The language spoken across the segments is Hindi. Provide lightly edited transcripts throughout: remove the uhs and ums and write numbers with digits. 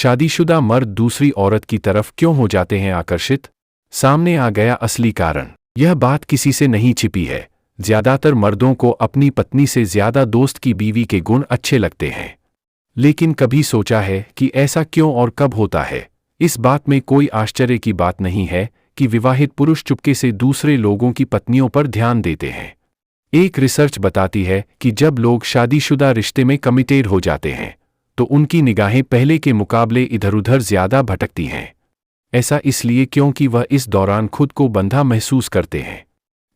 शादीशुदा मर्द दूसरी औरत की तरफ क्यों हो जाते हैं आकर्षित? सामने आ गया असली कारण। यह बात किसी से नहीं छिपी है। ज्यादातर मर्दों को अपनी पत्नी से ज्यादा दोस्त की बीवी के गुण अच्छे लगते हैं। लेकिन कभी सोचा है कि ऐसा क्यों और कब होता है? इस बात में कोई आश्चर्य की बात नहीं है कि विवाहित पुरुष चुपके से दूसरे लोगों की पत्नियों पर ध्यान देते हैं। एक रिसर्च बताती है कि जब लोग शादीशुदा रिश्ते में कमिटेड हो जाते हैं तो उनकी निगाहें पहले के मुकाबले इधर-उधर ज्यादा भटकती हैं। ऐसा इसलिए क्योंकि वह इस दौरान खुद को बंधा महसूस करते हैं।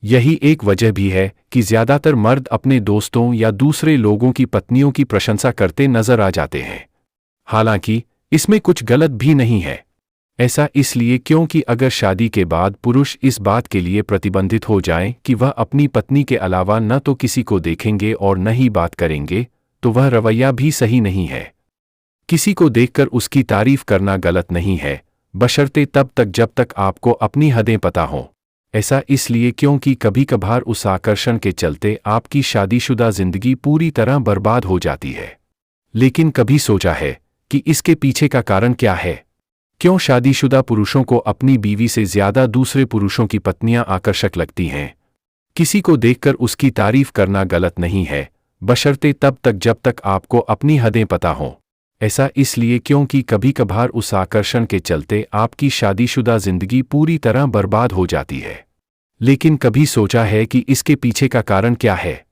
यही एक वजह भी है कि ज्यादातर मर्द अपने दोस्तों या दूसरे लोगों की पत्नियों की प्रशंसा करते नजर आ जाते हैं। हालांकि इसमें कुछ गलत भी नहीं है। ऐसा इसलिए क्योंकि अगर शादी के बाद पुरुष इस बात के लिए प्रतिबंधित हो जाएं कि वह अपनी पत्नी के अलावा न तो किसी को देखेंगे और न ही बात करेंगे, तो वह रवैया भी सही नहीं है। किसी को देखकर उसकी तारीफ करना गलत नहीं है, बशर्ते तब तक जब तक आपको अपनी हदें पता हों। ऐसा इसलिए क्योंकि कभी-कभार उस आकर्षण के चलते आपकी शादीशुदा जिंदगी पूरी तरह बर्बाद हो जाती है। लेकिन कभी सोचा है कि इसके पीछे का कारण क्या है? क्यों शादीशुदा पुरुषों को अपनी बीवी से ज्यादा दूसरे पुरुषों की पत्नियां आकर्षक लगती हैं? किसी को देखकर उसकी तारीफ करना गलत नहीं है, बशर्ते तब तक जब तक आपको अपनी हदें पता हों। ऐसा इसलिए क्योंकि कभी-कभार उस आकर्षण के चलते आपकी शादीशुदा जिंदगी पूरी तरह बर्बाद हो जाती है। लेकिन कभी सोचा है कि इसके पीछे का कारण क्या है?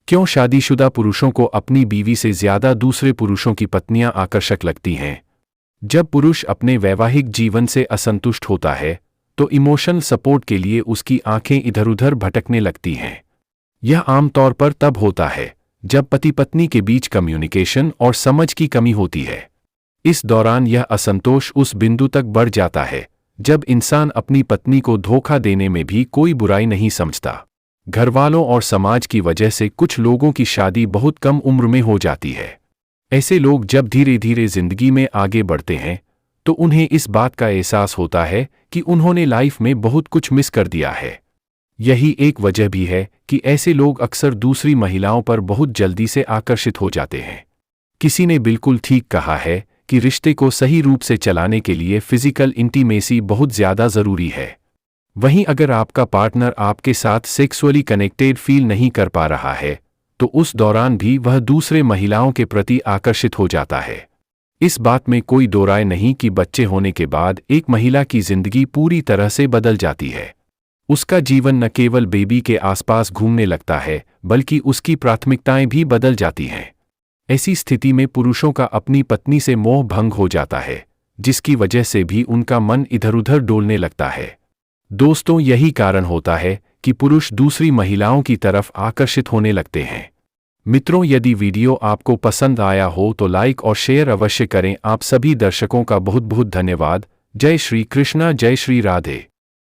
क्यों शादीशुदा पुरुषों को अपनी बीवी से ज्यादा दूसरे पुरुषों की पत्नियां आकर्षक लगती हैं? जब पुरुष अपने वैवाहिक जीवन से असंतुष्ट होता है तो इमोशनल सपोर्ट के लिए उसकी आंखें इधर-उधर भटकने लगती हैं। यह आमतौर पर तब होता है जब पति पत्नी के बीच कम्युनिकेशन और समझ की कमी होती है। इस दौरान यह असंतोष उस बिंदु तक बढ़ जाता है जब इंसान अपनी पत्नी को धोखा देने में भी कोई बुराई नहीं समझता। घरवालों और समाज की वजह से कुछ लोगों की शादी बहुत कम उम्र में हो जाती है। ऐसे लोग जब धीरे धीरे जिंदगी में आगे बढ़ते हैं तो उन्हें इस बात का एहसास होता है कि उन्होंने लाइफ में बहुत कुछ मिस कर दिया है। यही एक वजह भी है कि ऐसे लोग अक्सर दूसरी महिलाओं पर बहुत जल्दी से आकर्षित हो जाते हैं। किसी ने बिल्कुल ठीक कहा है कि रिश्ते को सही रूप से चलाने के लिए फिजिकल इंटीमेसी बहुत ज्यादा जरूरी है। वहीं अगर आपका पार्टनर आपके साथ सेक्सुअली कनेक्टेड फील नहीं कर पा रहा है तो उस दौरान भी वह दूसरे महिलाओं के प्रति आकर्षित हो जाता है। इस बात में कोई दो राय नहीं कि बच्चे होने के बाद एक महिला की जिंदगी पूरी तरह से बदल जाती है। उसका जीवन न केवल बेबी के आसपास घूमने लगता है बल्कि उसकी प्राथमिकताएं भी बदल जाती हैं। ऐसी स्थिति में पुरुषों का अपनी पत्नी से मोह भंग हो जाता है, जिसकी वजह से भी उनका मन इधर-उधर डोलने लगता है। दोस्तों, यही कारण होता है कि पुरुष दूसरी महिलाओं की तरफ आकर्षित होने लगते हैं। मित्रों, यदि वीडियो आपको पसंद आया हो तो लाइक और शेयर अवश्य करें। आप सभी दर्शकों का बहुत बहुत धन्यवाद। जय श्री कृष्णा, जय श्री राधे।